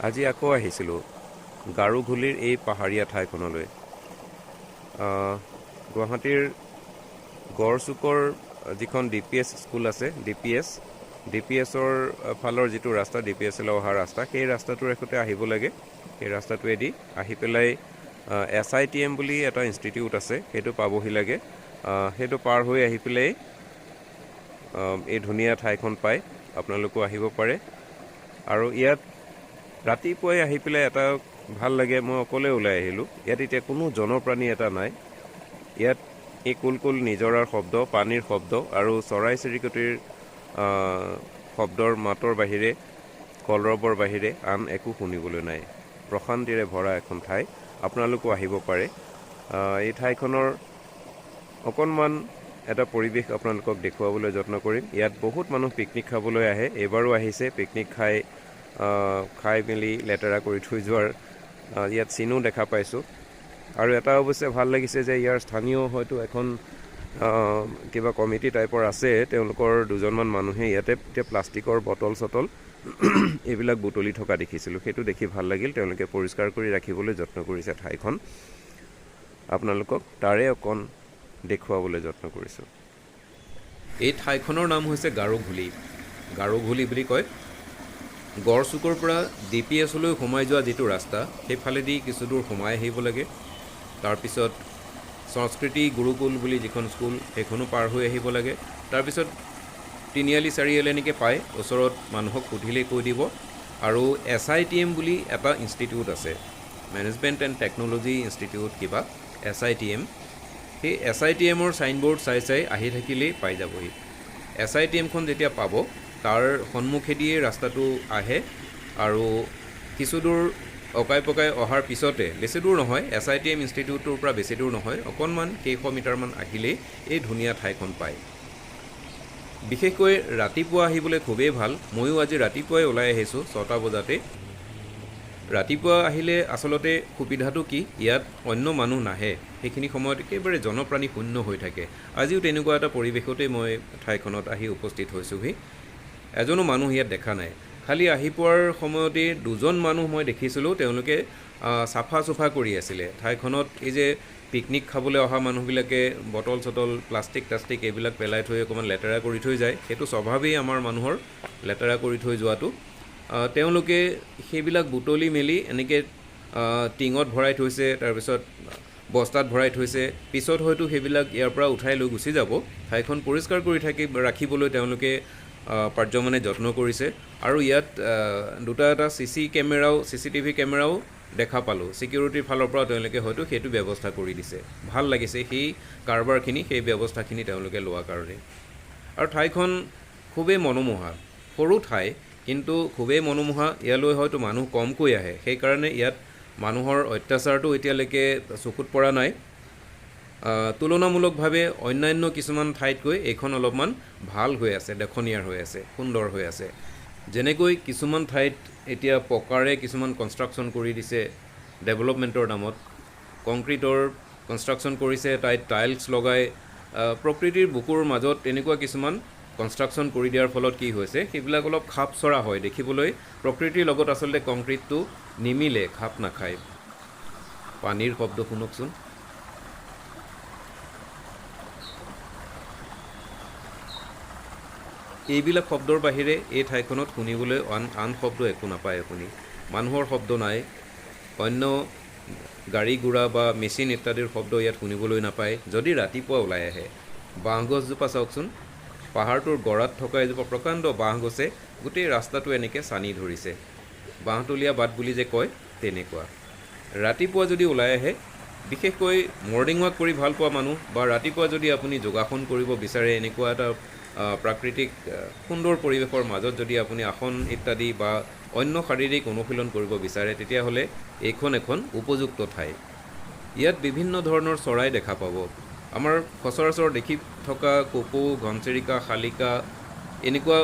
আজি আকৌ আহিছিলোঁ গাৰোঘুলিৰ এই পাহাৰীয়া ঠাইখনলৈ। গুৱাহাটীৰ গড়চুকৰ যিখন DPS স্কুল আছে, DPSৰ ফালৰ যিটো ৰাস্তা, DPSলৈ অহা ৰাস্তা, সেই ৰাস্তাটোৰ এখোতে আহিব লাগে। সেই ৰাস্তাটোৱেদি আহি পেলাই SITM বুলি এটা ইনষ্টিটিউট আছে, সেইটো পাবহি লাগে। সেইটো পাৰ হৈ আহি পেলাই এই ধুনীয়া ঠাইখন পাই আপোনালোকো আহিব পাৰে। আৰু ইয়াত ৰাতিপুৱাই আহি পেলাই এটা ভাল লাগে, মই অকলে ওলাই আহিলোঁ। ইয়াত এতিয়া কোনো জনপ্ৰাণী এটা নাই। ইয়াত এই কুলকুল নিজৰাৰ শব্দ, পানীৰ শব্দ আৰু চৰাই চিৰিকটিৰ শব্দৰ মাতৰ বাহিৰে, কলৰৱৰ বাহিৰে আন একো শুনিবলৈ নাই। প্ৰশান্তিৰে ভৰা এখন ঠাই, আপোনালোকো আহিব পাৰে। এই ঠাইখনৰ অকণমান এটা পৰিৱেশ আপোনালোকক দেখুৱাবলৈ যত্ন কৰিম। ইয়াত বহুত মানুহ পিকনিক খাবলৈ আহে, এইবাৰো আহিছে। পিকনিক খাই মেলি লেতেৰা কৰি থৈ যোৱাৰ ইয়াত চিনো দেখা পাইছোঁ। আৰু এটা অৱশ্যে ভাল লাগিছে যে ইয়াৰ স্থানীয় হয়তো এখন কিবা কমিটি টাইপৰ আছে, তেওঁলোকৰ দুজনমান মানুহে ইয়াতে এতিয়া প্লাষ্টিকৰ বটল এইবিলাক বুটলি থকা দেখিছিলোঁ। সেইটো দেখি ভাল লাগিল। তেওঁলোকে পৰিষ্কাৰ কৰি ৰাখিবলৈ যত্ন কৰিছে ঠাইখন। আপোনালোকক তাৰে অকণ দেখুৱাবলৈ যত্ন কৰিছোঁ। এই ঠাইখনৰ নাম হৈছে গাৰোঘুলি বুলি কয়। গড়চুকৰ পৰা DPSলৈ সোমাই যোৱা যিটো ৰাস্তা, সেইফালেদি কিছু দূৰ সোমাই আহিব লাগে। তাৰপিছত সংস্কৃতি গুৰুকুল বুলি যিখন স্কুল, সেইখনো পাৰ হৈ আহিব লাগে। তাৰপিছত তিনিআলি চাৰিআলি এনেকৈ পায়, ওচৰত মানুহক সুধিলেই কৈ দিব। আৰু SITM বুলি এটা ইনষ্টিটিউট আছে, মেনেজমেণ্ট এণ্ড টেকন'লজি ইনষ্টিটিউট কিবা, SITM। সেই SITMৰ ছাইনবোৰ্ড চাই আহি থাকিলেই পাই যাবহি। SITMখন যেতিয়া পাব, তাৰ সন্মুখেদিয়ে ৰাস্তাটো আহে আৰু কিছু দূৰ অকাই পকাই অহাৰ পিছতে, বেছি দূৰ নহয়, SITM ইনষ্টিটিউটৰ পৰা বেছি দূৰ নহয়, অকণমান কেইশ মিটাৰমান আহিলেই এই ধুনীয়া ঠাইখন পায়। বিশেষকৈ ৰাতিপুৱা আহিবলৈ খুবেই ভাল। ময়ো আজি ৰাতিপুৱাই ওলাই আহিছোঁ 6টা বজাতে। ৰাতিপুৱা আহিলে আচলতে সুবিধাটো কি, ইয়াত অন্য মানুহ নাহে। সেইখিনি সময়ত একেবাৰে জনপ্ৰাণী শূন্য হৈ থাকে। আজিও তেনেকুৱা এটা পৰিৱেশতেই মই ঠাইখনত আহি উপস্থিত হৈছোঁহি। এজনো মানুহ ইয়াত দেখা নাই। খালি আহি পোৱাৰ সময়তেই দুজন মানুহ মই দেখিছিলোঁ, তেওঁলোকে চাফা চুফা কৰি আছিলে ঠাইখনত। এই যে পিকনিক খাবলৈ অহা মানুহবিলাকে বটল প্লাষ্টিক এইবিলাক পেলাই থৈ অকণমান লেতেৰা কৰি থৈ যায়। সেইটো স্বভাৱেই আমাৰ মানুহৰ, লেতেৰা কৰি থৈ যোৱাটো। তেওঁলোকে সেইবিলাক বুটলি মেলি এনেকৈ টিঙত ভৰাই থৈছে, তাৰপিছত বস্তাত ভৰাই থৈছে। পিছত হয়তো সেইবিলাক ইয়াৰ পৰা উঠাই লৈ গুচি যাব। ঠাইখন পৰিষ্কাৰ কৰি ৰাখিবলৈ তেওঁলোকে পাৰ্যমানে যত্ন কৰিছে। আৰু ইয়াত এটা CCTV কেমেৰাও দেখা পালোঁ। ছিকিউৰিটিৰ ফালৰ পৰা তেওঁলোকে হয়তো সেইটো ব্যৱস্থা কৰি দিছে। ভাল লাগিছে সেই কাৰবাৰখিনি, সেই ব্যৱস্থাখিনি তেওঁলোকে লোৱাৰ কাৰণে। আৰু ঠাইখন খুবেই মনোমোহা, সৰু ঠাই কিন্তু খুবেই মনোমোহা। ইয়ালৈ হয়তো মানুহ কমকৈ আহে, সেইকাৰণে ইয়াত মানুহৰ অত্যাচাৰটো এতিয়ালৈকে চকুত পৰা নাই। তুলনামূলকভাৱে অন্যান্য কিছুমান ঠাইতকৈ এইখন অলপমান ভাল হৈ আছে, দেখনীয়াৰ হৈ আছে, সুন্দৰ হৈ আছে। যেনেকৈ কিছুমান ঠাইত এতিয়া পকাৰে কিছুমান কনষ্ট্ৰাকশ্যন কৰি দিছে ডেভেলপমেণ্টৰ নামত, কংক্ৰিটৰ কনষ্ট্ৰাকশ্যন কৰিছে, টাইলছ লগাই প্ৰকৃতিৰ বুকুৰ মাজত এনেকুৱা কিছুমান কনষ্ট্ৰাকশ্যন কৰি দিয়াৰ ফলত কি হৈছে, সেইবিলাক অলপ খাপ চৰা হয় দেখিবলৈ। প্ৰকৃতিৰ লগত আচলতে কংক্ৰিটটো নিমিলে, খাপ নাখায়। পানীৰ শব্দ শুনকচোন। এইবিলাক শব্দৰ বাহিৰে এই ঠাইখনত শুনিবলৈ আন শব্দ একো নাপায় আপুনি। মানুহৰ শব্দ নাই, অন্য গাড়ী ঘোঁৰা বা মেচিন ইত্যাদিৰ শব্দ ইয়াত শুনিবলৈ নাপায় যদি ৰাতিপুৱা ওলাই আহে। বাঁহগছজোপা চাওকচোন, পাহাৰটোৰ গৰাত থকা এজোপা প্ৰকাণ্ড বাঁহগছে গোটেই ৰাস্তাটো এনেকৈ চানি ধৰিছে। বাঁহতলীয়া বাট বুলি যে কয়, তেনেকুৱা। ৰাতিপুৱা যদি ওলাই আহে, বিশেষকৈ মৰ্ণিং ৱাক কৰি ভাল পোৱা মানুহ বা ৰাতিপুৱা যদি আপুনি যোগাসন কৰিব বিচাৰে, এনেকুৱা এটা প্ৰাকৃতিক সুন্দৰ পৰিৱেশৰ মাজত যদি আপুনি আসন ইত্যাদি বা অন্য শাৰীৰিক অনুশীলন কৰিব বিচাৰে, তেতিয়াহ'লে এইখন এখন উপযুক্ত ঠাই। ইয়াত বিভিন্ন ধৰণৰ চৰাই দেখা পাব। আমাৰ সচৰাচৰ দেখি থকা কপৌ, ঘনচিৰিকা, শালিকা এনেকুৱা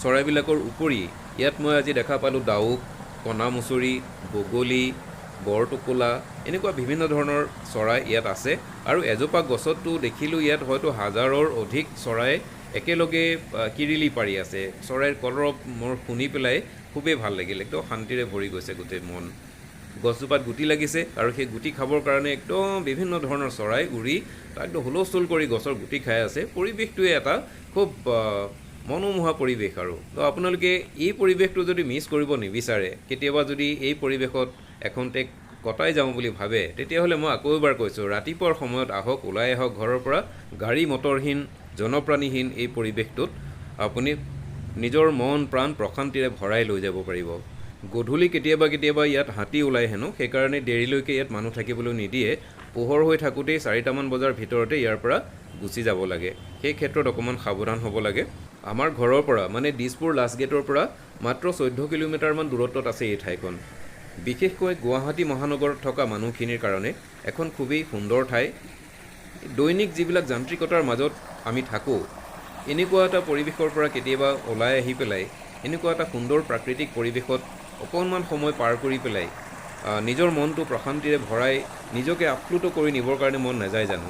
চৰাইবিলাকৰ উপৰি ইয়াত মই আজি দেখা পালোঁ ডাউক, কণামুচৰি, বগলী, বৰটোকোলা, এনেকুৱা বিভিন্ন ধৰণৰ চৰাই ইয়াত আছে। আৰু এজোপা গছতো দেখিলোঁ ইয়াত হয়তো 1000ৰ অধিক চৰাই একেলগে কিৰিলি পাৰি আছে। চৰাইৰ কলৰৱ মোৰ শুনি পেলাই খুবেই ভাল লাগিল, একদম শান্তিৰে ভৰি গৈছে গোটেই মন। গছজোপাত গুটি লাগিছে আৰু সেই গুটি খাবৰ কাৰণে একদম বিভিন্ন ধৰণৰ চৰাই উৰি একদম হুলস্থুল কৰি গছৰ গুটি খাই আছে। পৰিৱেশটোৱে এটা খুব মনোমোহা পৰিৱেশ। আৰু তো আপোনালোকে এই পৰিৱেশটো যদি মিছ কৰিব নিবিচাৰে, কেতিয়াবা যদি এই পৰিৱেশত এখন্তে কটাই যাওঁ বুলি ভাবে, তেতিয়াহ'লে মই আকৌ এবাৰ কৈছোঁ, ৰাতিপুৱাৰ সময়ত আহক, ওলাই আহক ঘৰৰ পৰা, গাড়ী মটৰহীন জনপ্ৰাণীহীন এই পৰিৱেশটোত আপুনি নিজৰ মন প্ৰাণ প্ৰশান্তিৰে ভৰাই লৈ যাব পাৰিব। গধূলি কেতিয়াবা ইয়াত হাতী ওলাই হেনো, সেইকাৰণে দেৰিলৈকে ইয়াত মানুহ থাকিবলৈ নিদিয়ে। পোহৰ হৈ থাকোঁতেই 4টামান বজাৰ ভিতৰতে ইয়াৰ পৰা গুচি যাব লাগে। সেই ক্ষেত্ৰত অকণমান সাৱধান হ'ব লাগে। আমাৰ ঘৰৰ পৰা মানে দিছপুৰ লাষ্ট গেটৰ পৰা মাত্ৰ 14 কিলোমিটাৰমান দূৰত্বত আছে এই ঠাইখন। বিশেষকৈ গুৱাহাটী মহানগৰত থকা মানুহখিনিৰ কাৰণে এখন খুবেই সুন্দৰ ঠাই। দৈনিক যিবিলাক যান্ত্ৰিকতাৰ মাজত আমি থাকোঁ, এনেকুৱা এটা পৰিৱেশৰ পৰা কেতিয়াবা ওলাই আহি পেলাই এনেকুৱা এটা সুন্দৰ প্ৰাকৃতিক পৰিৱেশত অকণমান সময় পাৰ কৰি পেলাই নিজৰ মনটো প্ৰশান্তিৰে ভৰাই নিজকে আপ্লুত কৰি নিবৰ কাৰণে মন নাযায় জানো?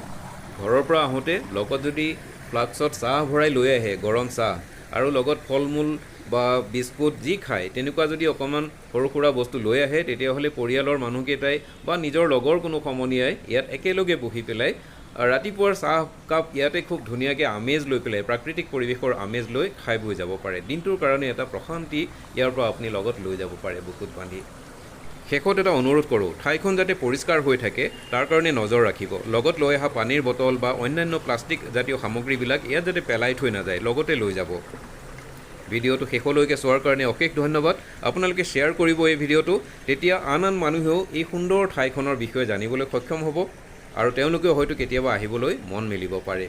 ঘৰৰ পৰা আহোঁতে লগত যদি ফ্লাক্সত চাহ ভৰাই লৈ আহে, গৰম চাহ, আৰু লগত ফল মূল বা বিস্কুট যি খায়, তেনেকুৱা যদি অকণমান সৰু সুৰা বস্তু লৈ আহে, তেতিয়াহ'লে পৰিয়ালৰ মানুহকেইটাই বা নিজৰ লগৰ কোনো সমনীয়াই ইয়াত একেলগে বহি পেলাই ৰাতিপুৱাৰ চাহ কাপ ইয়াতে খুব ধুনীয়াকৈ আমেজ লৈ পেলাই, প্ৰাকৃতিক পৰিৱেশৰ আমেজ লৈ খাই বৈ যাব পাৰে। দিনটোৰ কাৰণে এটা প্ৰশান্তি ইয়াৰ পৰা আপুনি লগত লৈ যাব পাৰে বুকুত বান্ধি। শেষত এটা অনুৰোধ কৰোঁ, ঠাইখন যাতে পৰিষ্কাৰ হৈ থাকে তাৰ কাৰণে নজৰ ৰাখিব। লগত লৈ অহা পানীৰ বটল বা অন্যান্য প্লাষ্টিক জাতীয় সামগ্ৰীবিলাক ইয়াত যাতে পেলাই থৈ নাযায়, লগতে লৈ যাব। ভিডিঅ'টো শেষলৈকে চোৱাৰ কাৰণে অশেষ ধন্যবাদ। আপোনালোকে শ্বেয়াৰ কৰিব এই ভিডিঅ'টো, তেতিয়া আন মানুহেও এই সুন্দৰ ঠাইখনৰ বিষয়ে জানিবলৈ সক্ষম হ'ব আৰু তেওঁলোকেও হয়তো কেতিয়াবা আহিবলৈ মন মেলিব পাৰে।